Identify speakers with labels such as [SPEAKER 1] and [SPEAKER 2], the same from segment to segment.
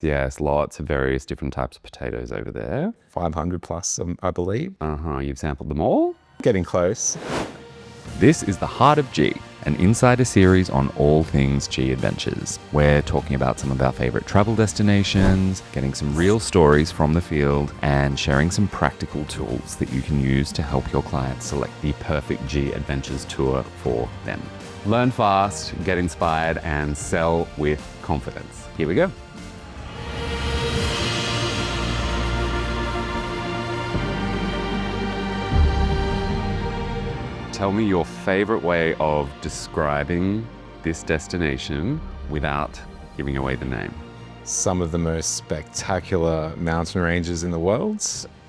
[SPEAKER 1] Yes, lots of various different types of potatoes over there.
[SPEAKER 2] 500 plus, I believe.
[SPEAKER 1] You've sampled them all?
[SPEAKER 2] Getting close.
[SPEAKER 1] This is The Heart of G, an insider series on all things G adventures. We're talking about some of our favorite travel destinations, getting some real stories from the field, and sharing some practical tools that you can use to help your clients select the perfect G adventures tour for them. Learn fast, get inspired, and sell with confidence. Here we go. Tell me your favorite way of describing this destination without giving away the name.
[SPEAKER 2] Some of the most spectacular mountain ranges in the world.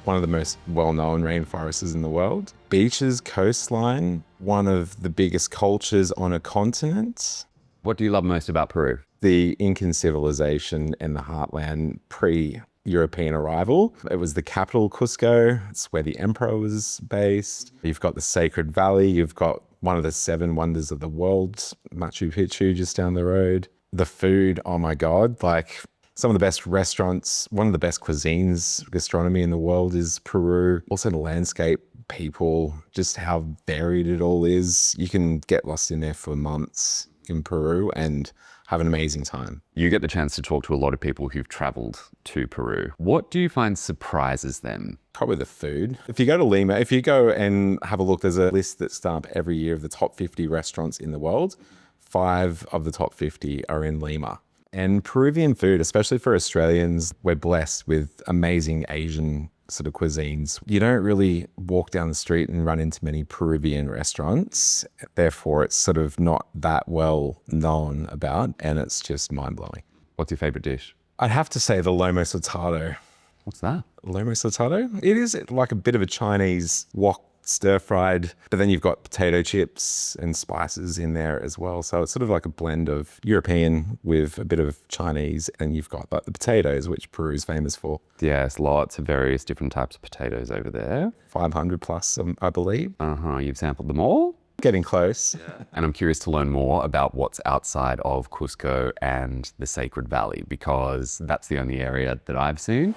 [SPEAKER 2] One of the most well-known rainforests in the world. Beaches, coastline, one of the biggest cultures on a continent.
[SPEAKER 1] What do you love most about Peru?
[SPEAKER 2] The Incan civilization and the heartland pre-European arrival. It was the capital, Cusco. It's where the emperor was based. You've got the Sacred Valley. You've got one of the 7 wonders of the world, Machu Picchu, just down the road. The food, oh my God, like some of the best restaurants, one of the best cuisines, gastronomy in the world is Peru. Also the landscape, people, just how varied it all is. You can get lost in there for months in Peru and have an amazing time.
[SPEAKER 1] You get the chance to talk to a lot of people who've traveled to Peru. What do you find surprises them?
[SPEAKER 2] Probably the food. If you go to Lima, if you go and have a look, there's a list that's done up every year of the top 50 restaurants in the world. 5 of the top 50 are in Lima. And Peruvian food, especially for Australians, we're blessed with amazing Asian sort of cuisines. You don't really walk down the street and run into many Peruvian restaurants. Therefore, it's sort of not that well known about, and it's just mind-blowing.
[SPEAKER 1] What's your favorite dish?
[SPEAKER 2] I'd have to say the lomo saltado.
[SPEAKER 1] What's that?
[SPEAKER 2] Lomo saltado? It is like a bit of a Chinese wok stir-fried, but then you've got potato chips and spices in there as well. So it's sort of like a blend of European with a bit of Chinese, and you've got like the potatoes, which Peru is famous for.
[SPEAKER 1] Yes, lots of various different types of potatoes over there.
[SPEAKER 2] 500 plus, I believe.
[SPEAKER 1] You've sampled them all?
[SPEAKER 2] Getting close.
[SPEAKER 1] And I'm curious to learn more about what's outside of Cusco and the Sacred Valley, because that's the only area that I've seen.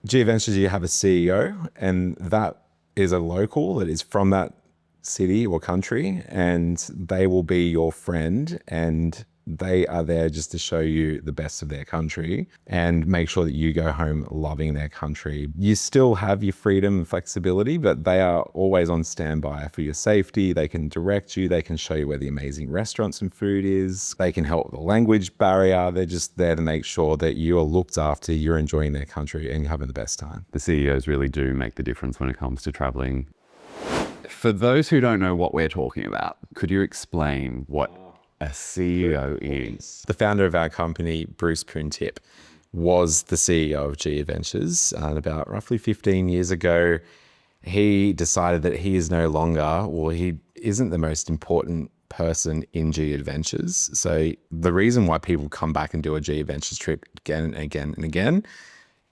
[SPEAKER 2] G Adventures, you have a CEO, and that is a local that is from that city or country, and they will be your friend, and they are there just to show you the best of their country and make sure that you go home loving their country. You still have your freedom and flexibility, but they are always on standby for your safety. They can direct you. They can show you where the amazing restaurants and food is. They can help with the language barrier. They're just there to make sure that you are looked after, you're enjoying their country and you're having the best time.
[SPEAKER 1] The CEOs really do make the difference when it comes to traveling. For those who don't know what we're talking about, could you explain what a CEO is?
[SPEAKER 2] The founder of our company, Bruce Poon-Tip, was the CEO of G Adventures. And about roughly 15 years ago, he decided that he is no longer, or he isn't the most important person in G Adventures. So the reason why people come back and do a G Adventures trip again and again and again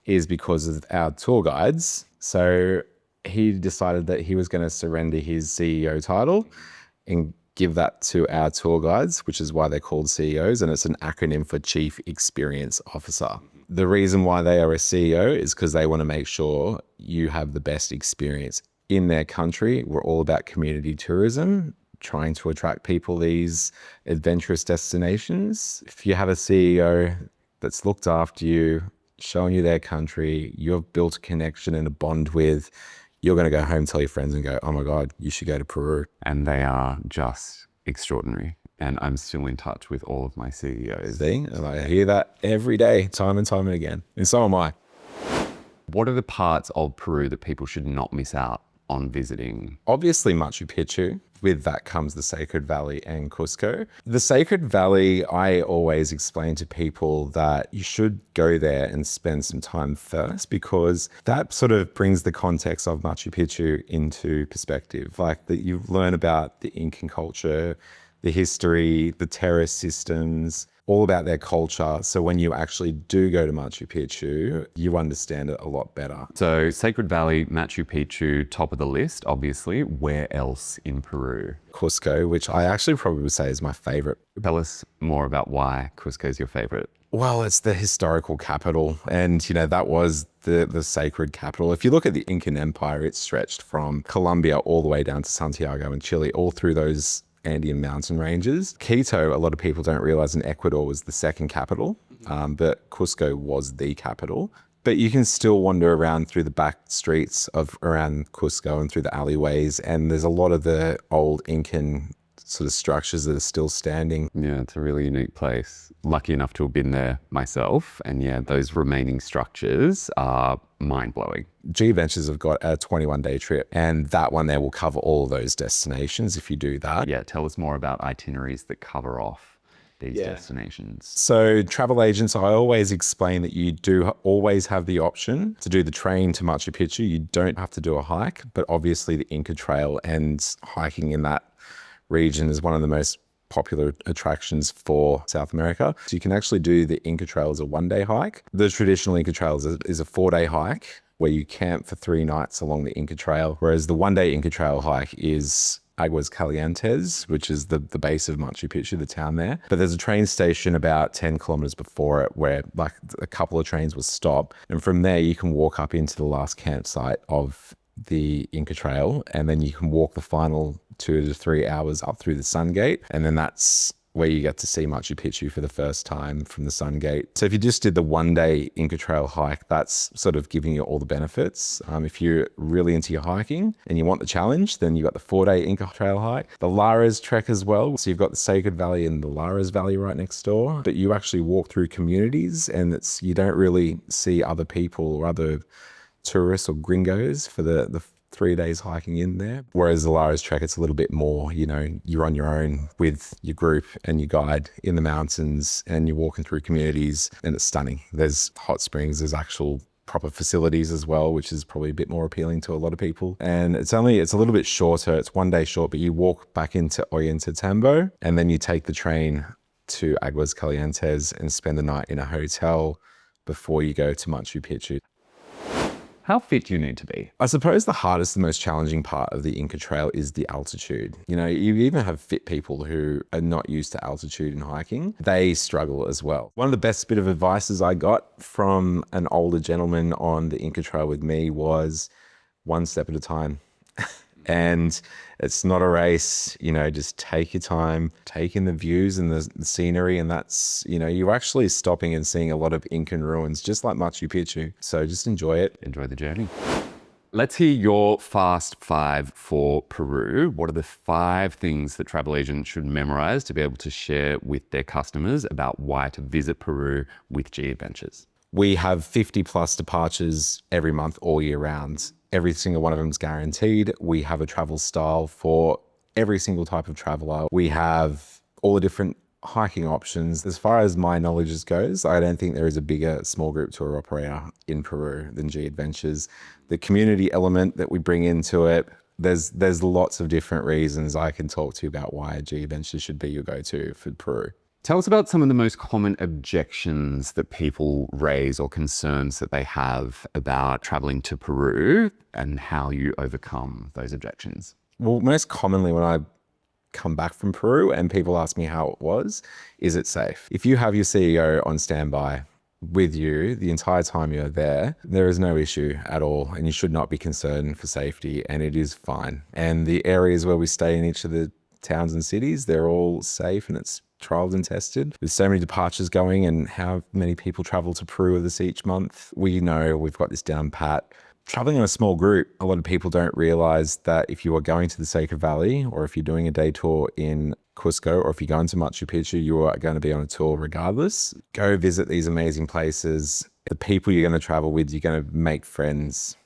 [SPEAKER 2] is because of our tour guides. So he decided that he was going to surrender his CEO title and give that to our tour guides, which is why they're called CEOs, and it's an acronym for Chief Experience Officer. The reason why they are a CEO is because they want to make sure you have the best experience in their country. We're all about community tourism, trying to attract people these adventurous destinations. If you have a CEO that's looked after you, showing you their country, you've built a connection and a bond with, you're going to go home, tell your friends and go, oh my God, you should go to Peru.
[SPEAKER 1] And they are just extraordinary. And I'm still in touch with all of my CEOs.
[SPEAKER 2] See? And I hear that every day, time and time and again. And so am I.
[SPEAKER 1] What are the parts of Peru that people should not miss out on visiting?
[SPEAKER 2] Obviously Machu Picchu. With that comes the Sacred Valley and Cusco. The Sacred Valley, I always explain to people that you should go there and spend some time first, because that sort of brings the context of Machu Picchu into perspective. Like that you learn about the Incan culture, the history, the terrace systems, all about their culture. So when you actually do go to Machu Picchu, you understand it a lot better.
[SPEAKER 1] So Sacred Valley, Machu Picchu, top of the list, obviously. Where else in Peru?
[SPEAKER 2] Cusco, which I actually probably would say is my favorite.
[SPEAKER 1] Tell us more about why Cusco is your favorite
[SPEAKER 2] Well, it's the historical capital, and that was the sacred capital. If you look at the Incan Empire, it stretched from Colombia all the way down to Santiago in Chile, all through those Andean mountain ranges. Quito, a lot of people don't realize in Ecuador, was the second capital, but Cusco was the capital. But you can still wander around through the back streets of around Cusco and through the alleyways, and there's a lot of the old Incan sort of structures that are still standing.
[SPEAKER 1] Yeah, it's a really unique place. Lucky enough to have been there myself. And yeah, those remaining structures are mind-blowing.
[SPEAKER 2] G Adventures have got a 21-day trip, and that one there will cover all of those destinations if you do that.
[SPEAKER 1] Yeah, tell us more about itineraries that cover off these destinations.
[SPEAKER 2] So travel agents, I always explain that you do always have the option to do the train to Machu Picchu. You don't have to do a hike, but obviously the Inca Trail and hiking in that region is one of the most popular attractions for South America. So you can actually do the Inca Trail as a 1-day hike. The traditional Inca Trail is a 4-day hike where you camp for 3 nights along the Inca Trail, whereas the 1-day Inca Trail hike is Aguas Calientes, which is the base of Machu Picchu, the town there. But there's a train station about 10 kilometers before it where like a couple of trains will stop. And from there, you can walk up into the last campsite of the Inca Trail, and then you can walk the final 2 to 3 hours up through the Sun Gate, and then that's where you get to see Machu Picchu for the first time from the Sun Gate. So if you just did the 1-day Inca Trail hike, that's sort of giving you all the benefits. If you're really into your hiking and you want the challenge, then you got the 4-day Inca Trail hike, the Lares trek as well. So you've got the Sacred Valley and the Lares Valley right next door, but you actually walk through communities, and you don't really see other people or other tourists or gringos for the 3 days hiking in there. Whereas the Lares trek, it's a little bit more, you're on your own with your group and your guide in the mountains, and you're walking through communities, and it's stunning. There's hot springs, there's actual proper facilities as well, which is probably a bit more appealing to a lot of people. And it's a little bit shorter. It's 1 day short, but you walk back into Ollantaytambo, and then you take the train to Aguas Calientes and spend the night in a hotel before you go to Machu Picchu.
[SPEAKER 1] How fit do you need to be?
[SPEAKER 2] I suppose the hardest, the most challenging part of the Inca Trail is the altitude. You even have fit people who are not used to altitude and hiking. They struggle as well. One of the best bit of advices I got from an older gentleman on the Inca Trail with me was 1 step at a time. And it's not a race, just take your time, take in the views and the scenery. And that's, you're actually stopping and seeing a lot of Incan ruins, just like Machu Picchu. So just enjoy it.
[SPEAKER 1] Enjoy the journey. Let's hear your fast 5 for Peru. What are the 5 things that travel agents should memorize to be able to share with their customers about why to visit Peru with G Adventures?
[SPEAKER 2] We have 50 plus departures every month, all year round. Every single one of them is guaranteed. We have a travel style for every single type of traveler. We have all the different hiking options. As far as my knowledge goes, I don't think there is a bigger small group tour operator in Peru than G Adventures. The community element that we bring into it, there's lots of different reasons I can talk to you about why G Adventures should be your go-to for Peru.
[SPEAKER 1] Tell us about some of the most common objections that people raise or concerns that they have about traveling to Peru and how you overcome those objections.
[SPEAKER 2] Well, most commonly when I come back from Peru and people ask me how it was, is it safe? If you have your CEO on standby with you the entire time you're there, there is no issue at all, and you should not be concerned for safety, and it is fine. And the areas where we stay in each of the towns and cities, they're all safe, and it's trialed and tested. There's so many departures going, and how many people travel to Peru with us each month. We know we've got this down pat. Traveling in a small group, a lot of people don't realize that if you are going to the Sacred Valley, or if you're doing a day tour in Cusco, or if you're going to Machu Picchu, you are going to be on a tour regardless. Go visit these amazing places. The people you're going to travel with, you're going to make friends.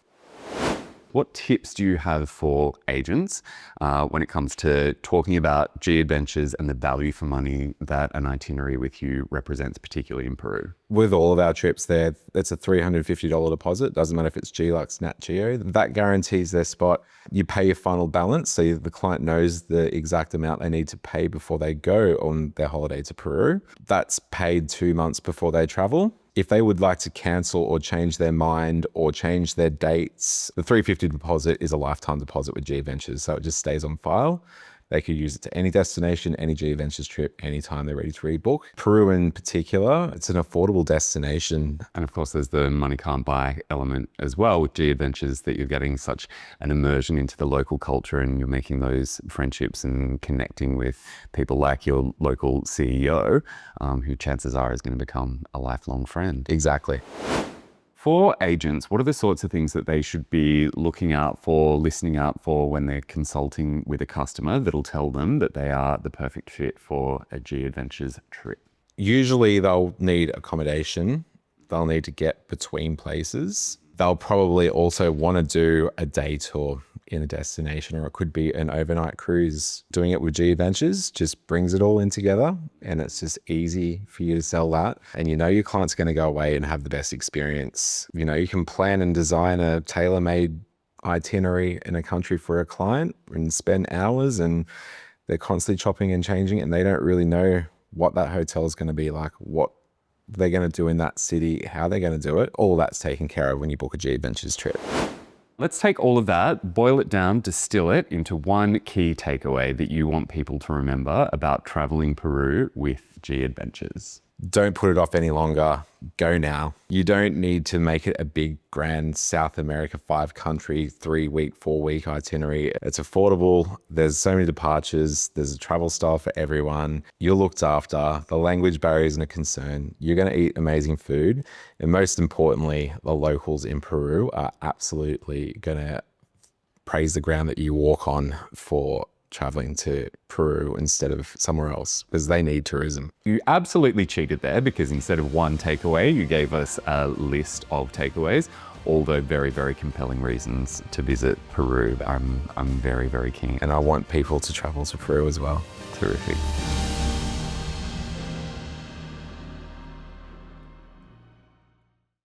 [SPEAKER 1] What tips do you have for agents when it comes to talking about G Adventures and the value for money that an itinerary with you represents, particularly in Peru?
[SPEAKER 2] With all of our trips there, it's a $350 deposit. Doesn't matter if it's G-Lux, Nat Geo. That guarantees their spot. You pay your final balance, so the client knows the exact amount they need to pay before they go on their holiday to Peru. That's paid 2 months before they travel. If they would like to cancel or change their mind or change their dates, the $350 deposit is a lifetime deposit with G Adventures, so it just stays on file. They could use it to any destination, any G Adventures trip, anytime they're ready to rebook. Peru in particular, it's an affordable destination.
[SPEAKER 1] And of course, there's the money can't buy element as well with G Adventures, that you're getting such an immersion into the local culture and you're making those friendships and connecting with people like your local CEO, who chances are is going to become a lifelong friend.
[SPEAKER 2] Exactly.
[SPEAKER 1] For agents, what are the sorts of things that they should be looking out for, listening out for when they're consulting with a customer that'll tell them that they are the perfect fit for a G Adventures trip?
[SPEAKER 2] Usually they'll need accommodation. They'll need to get between places. They'll probably also want to do a day tour in a destination, or it could be an overnight cruise. Doing it with G Adventures just brings it all in together, and it's just easy for you to sell that. And you know your client's going to go away and have the best experience. You know, you can plan and design a tailor-made itinerary in a country for a client and spend hours, and they're constantly chopping and changing, and they don't really know what that hotel is going to be like, what they're going to do in that city, how they're going to do it. All that's taken care of when you book a G Adventures trip.
[SPEAKER 1] Let's take all of that, boil it down, distill it into one key takeaway that you want people to remember about traveling Peru with G Adventures.
[SPEAKER 2] Don't put it off any longer. Go now. You don't need to make it a big, grand South America 5-country, 3-week, 4-week itinerary. It's affordable. There's so many departures. There's a travel style for everyone. You're looked after. The language barrier isn't a concern. You're going to eat amazing food. And most importantly, the locals in Peru are absolutely going to praise the ground that you walk on for traveling to Peru instead of somewhere else, because they need tourism.
[SPEAKER 1] You absolutely cheated there, because instead of one takeaway, you gave us a list of takeaways, although very, very compelling reasons to visit Peru. I'm very, very keen.
[SPEAKER 2] And I want people to travel to Peru as well.
[SPEAKER 1] Terrific.